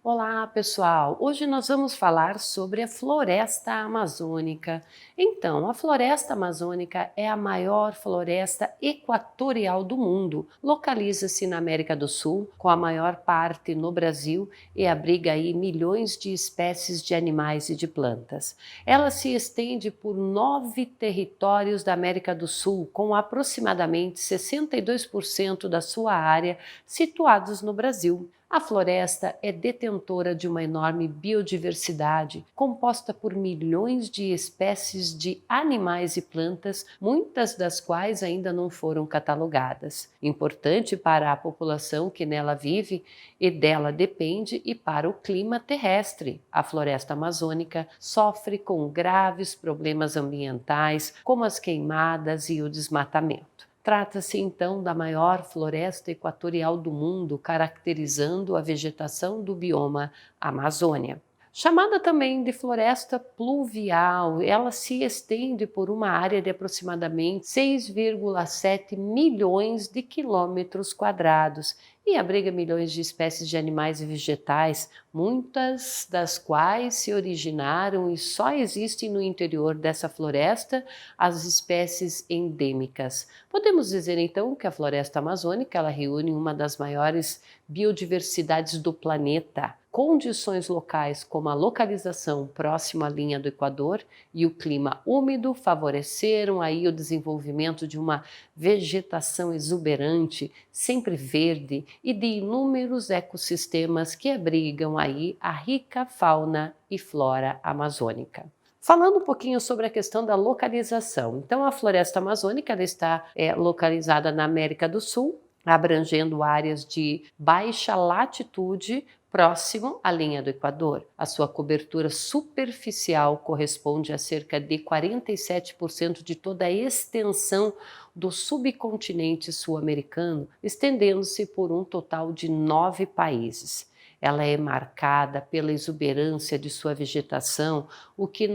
Olá, pessoal! Hoje nós vamos falar sobre a floresta amazônica. Então, a floresta amazônica é a maior floresta equatorial do mundo. Localiza-se na América do Sul, com a maior parte no Brasil e abriga aí milhões de espécies de animais e de plantas. Ela se estende por 9 territórios da América do Sul, com aproximadamente 62% da sua área situados no Brasil. A floresta é detentora de uma enorme biodiversidade, composta por milhões de espécies de animais e plantas, muitas das quais ainda não foram catalogadas. Importante para a população que nela vive e dela depende e para o clima terrestre. A floresta amazônica sofre com graves problemas ambientais, como as queimadas e o desmatamento. Trata-se então da maior floresta equatorial do mundo, caracterizando a vegetação do bioma Amazônia. Chamada também de floresta pluvial, ela se estende por uma área de aproximadamente 6,7 milhões de quilômetros quadrados e abriga milhões de espécies de animais e vegetais, muitas das quais se originaram e só existem no interior dessa floresta as espécies endêmicas. Podemos dizer então que a floresta amazônica ela reúne uma das maiores biodiversidades do planeta. Condições locais como a localização próxima à linha do Equador e o clima úmido favoreceram aí o desenvolvimento de uma vegetação exuberante, sempre verde e de inúmeros ecossistemas que abrigam aí a rica fauna e flora amazônica. Falando um pouquinho sobre a questão da localização. Então, a floresta amazônica ela está localizada na América do Sul, abrangendo áreas de baixa latitude próximo à linha do Equador. A sua cobertura superficial corresponde a cerca de 47% de toda a extensão do subcontinente sul-americano, estendendo-se por um total de 9 países. Ela é marcada pela exuberância de sua vegetação, o que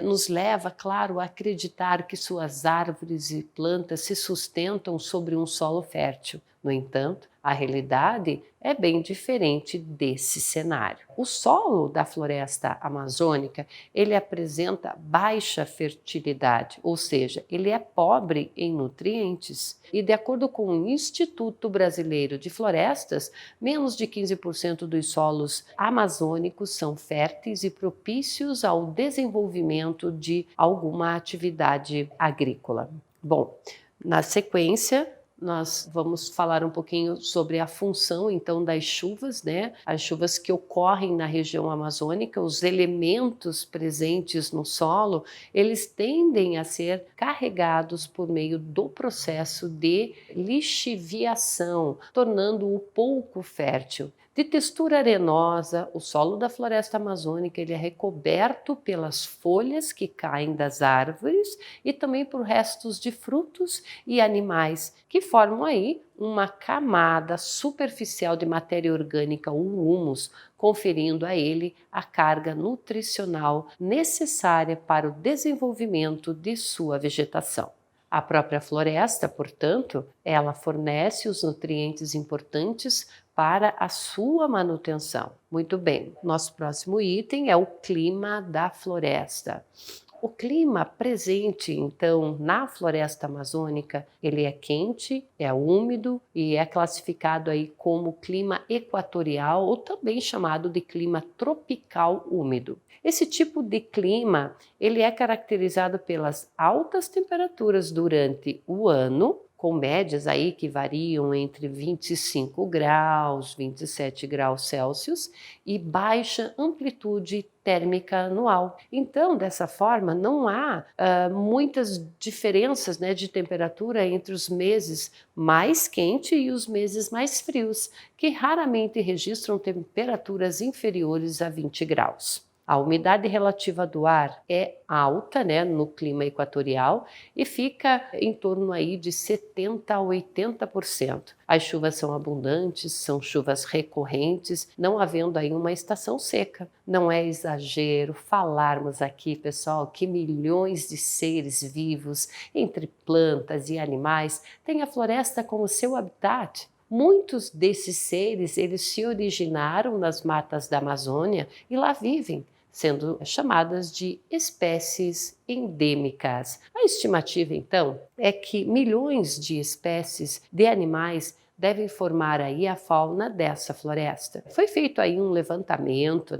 nos leva, claro, a acreditar que suas árvores e plantas se sustentam sobre um solo fértil. No entanto, a realidade é bem diferente desse cenário. O solo da floresta amazônica, ele apresenta baixa fertilidade, ou seja, ele é pobre em nutrientes. E de acordo com o Instituto Brasileiro de Florestas, menos de 15% dos solos amazônicos são férteis e propícios ao desenvolvimento de alguma atividade agrícola. Bom, na sequência, nós vamos falar um pouquinho sobre a função então das chuvas, né? As chuvas que ocorrem na região amazônica, os elementos presentes no solo, eles tendem a ser carregados por meio do processo de lixiviação, tornando-o pouco fértil. De textura arenosa, o solo da floresta amazônica ele é recoberto pelas folhas que caem das árvores e também por restos de frutos e animais que formam aí uma camada superficial de matéria orgânica, o humus, conferindo a ele a carga nutricional necessária para o desenvolvimento de sua vegetação. A própria floresta, portanto, ela fornece os nutrientes importantes para a sua manutenção. Muito bem, nosso próximo item é o clima da floresta. O clima presente, então, na floresta amazônica, ele é quente, é úmido e é classificado aí como clima equatorial ou também chamado de clima tropical úmido. Esse tipo de clima, ele é caracterizado pelas altas temperaturas durante o ano, com médias aí que variam entre 25 graus, 27 graus Celsius e baixa amplitude térmica anual. Então, dessa forma, não há muitas diferenças, né, de temperatura entre os meses mais quentes e os meses mais frios, que raramente registram temperaturas inferiores a 20 graus. A umidade relativa do ar é alta, né, no clima equatorial e fica em torno aí de 70 a 80%. As chuvas são abundantes, são chuvas recorrentes, não havendo aí uma estação seca. Não é exagero falarmos aqui, pessoal, que milhões de seres vivos, entre plantas e animais, têm a floresta como seu habitat. Muitos desses seres, eles se originaram nas matas da Amazônia e lá vivem, sendo chamadas de espécies endêmicas. A estimativa, então, é que milhões de espécies de animais devem formar aí a fauna dessa floresta. Foi feito aí um levantamento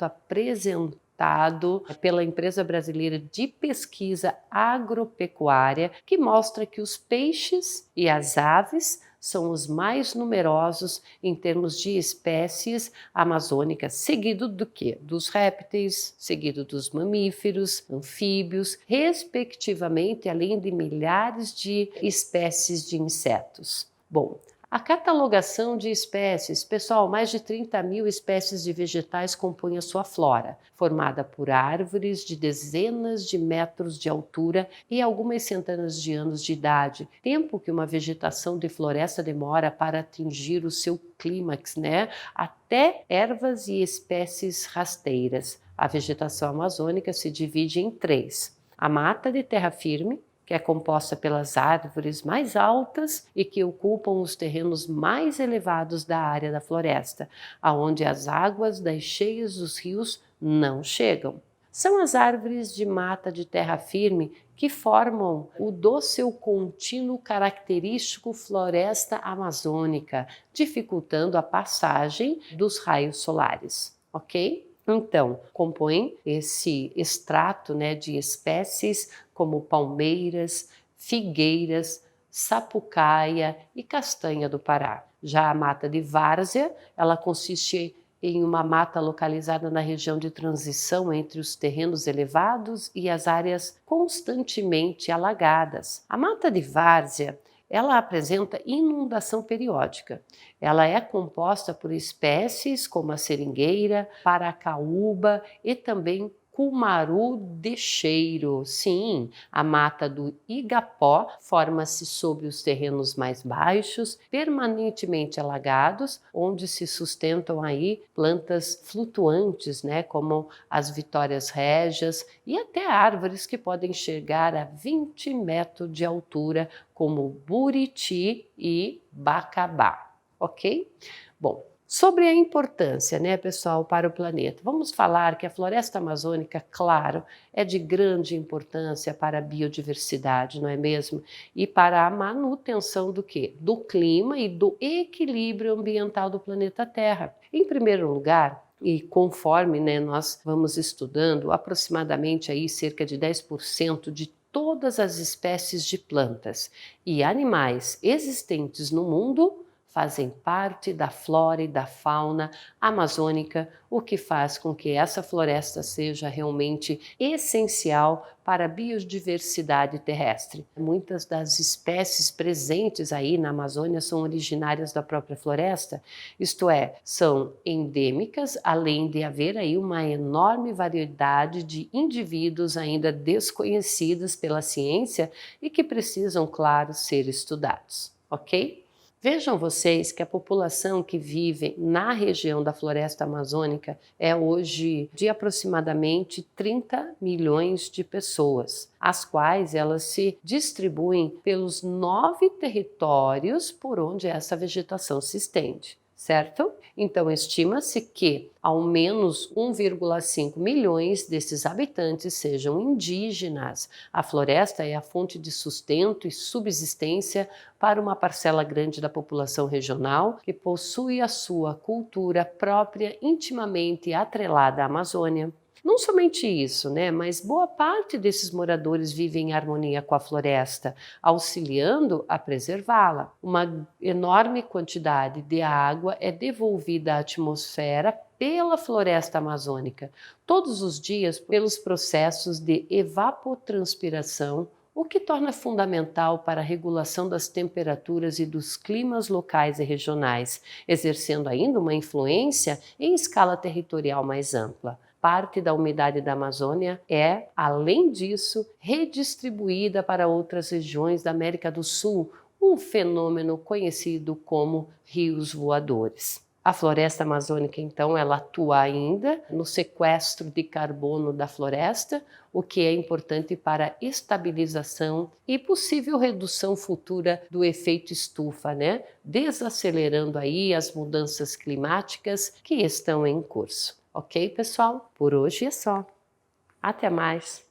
apresentado pela empresa brasileira de pesquisa agropecuária, que mostra que os peixes e as aves são os mais numerosos em termos de espécies amazônicas, seguido do quê? Dos répteis, seguido dos mamíferos, anfíbios, respectivamente, além de milhares de espécies de insetos. Bom, a catalogação de espécies, pessoal, mais de 30 mil espécies de vegetais compõem a sua flora, formada por árvores de dezenas de metros de altura e algumas centenas de anos de idade, tempo que uma vegetação de floresta demora para atingir o seu clímax, até ervas e espécies rasteiras. A vegetação amazônica se divide em três: a mata de terra firme, que é composta pelas árvores mais altas e que ocupam os terrenos mais elevados da área da floresta, aonde as águas das cheias dos rios não chegam. São as árvores de mata de terra firme que formam o do seu contínuo característico floresta amazônica, dificultando a passagem dos raios solares, ok? Então, compõem esse extrato de espécies como palmeiras, figueiras, sapucaia e castanha do Pará. Já a mata de várzea, ela consiste em uma mata localizada na região de transição entre os terrenos elevados e as áreas constantemente alagadas. A mata de várzea, ela apresenta inundação periódica. Ela é composta por espécies como a seringueira, paracaúba e também cumaru de cheiro. Sim, a mata do Igapó forma-se sobre os terrenos mais baixos, permanentemente alagados, onde se sustentam aí plantas flutuantes, como as vitórias régias e até árvores que podem chegar a 20 metros de altura, como buriti e bacabá, ok? Bom, sobre a importância, pessoal, para o planeta, vamos falar que a floresta amazônica, claro, é de grande importância para a biodiversidade, não é mesmo? E para a manutenção do quê? Do clima e do equilíbrio ambiental do planeta Terra. Em primeiro lugar, e conforme nós vamos estudando, aproximadamente aí cerca de 10% de todas as espécies de plantas e animais existentes no mundo fazem parte da flora e da fauna amazônica, o que faz com que essa floresta seja realmente essencial para a biodiversidade terrestre. Muitas das espécies presentes aí na Amazônia são originárias da própria floresta, isto é, são endêmicas, além de haver aí uma enorme variedade de indivíduos ainda desconhecidos pela ciência e que precisam, claro, ser estudados, ok? Vejam vocês que a população que vive na região da floresta amazônica é hoje de aproximadamente 30 milhões de pessoas, as quais elas se distribuem pelos 9 territórios por onde essa vegetação se estende. Certo? Então, estima-se que ao menos 1,5 milhões desses habitantes sejam indígenas. A floresta é a fonte de sustento e subsistência para uma parcela grande da população regional que possui a sua cultura própria intimamente atrelada à Amazônia. Não somente isso, mas boa parte desses moradores vivem em harmonia com a floresta, auxiliando a preservá-la. Uma enorme quantidade de água é devolvida à atmosfera pela floresta amazônica, todos os dias pelos processos de evapotranspiração, o que torna fundamental para a regulação das temperaturas e dos climas locais e regionais, exercendo ainda uma influência em escala territorial mais ampla. Parte da umidade da Amazônia é, além disso, redistribuída para outras regiões da América do Sul, um fenômeno conhecido como rios voadores. A floresta amazônica, então, ela atua ainda no sequestro de carbono da floresta, o que é importante para a estabilização e possível redução futura do efeito estufa, né? Desacelerando aí as mudanças climáticas que estão em curso. Ok, pessoal? Por hoje é só. Até mais!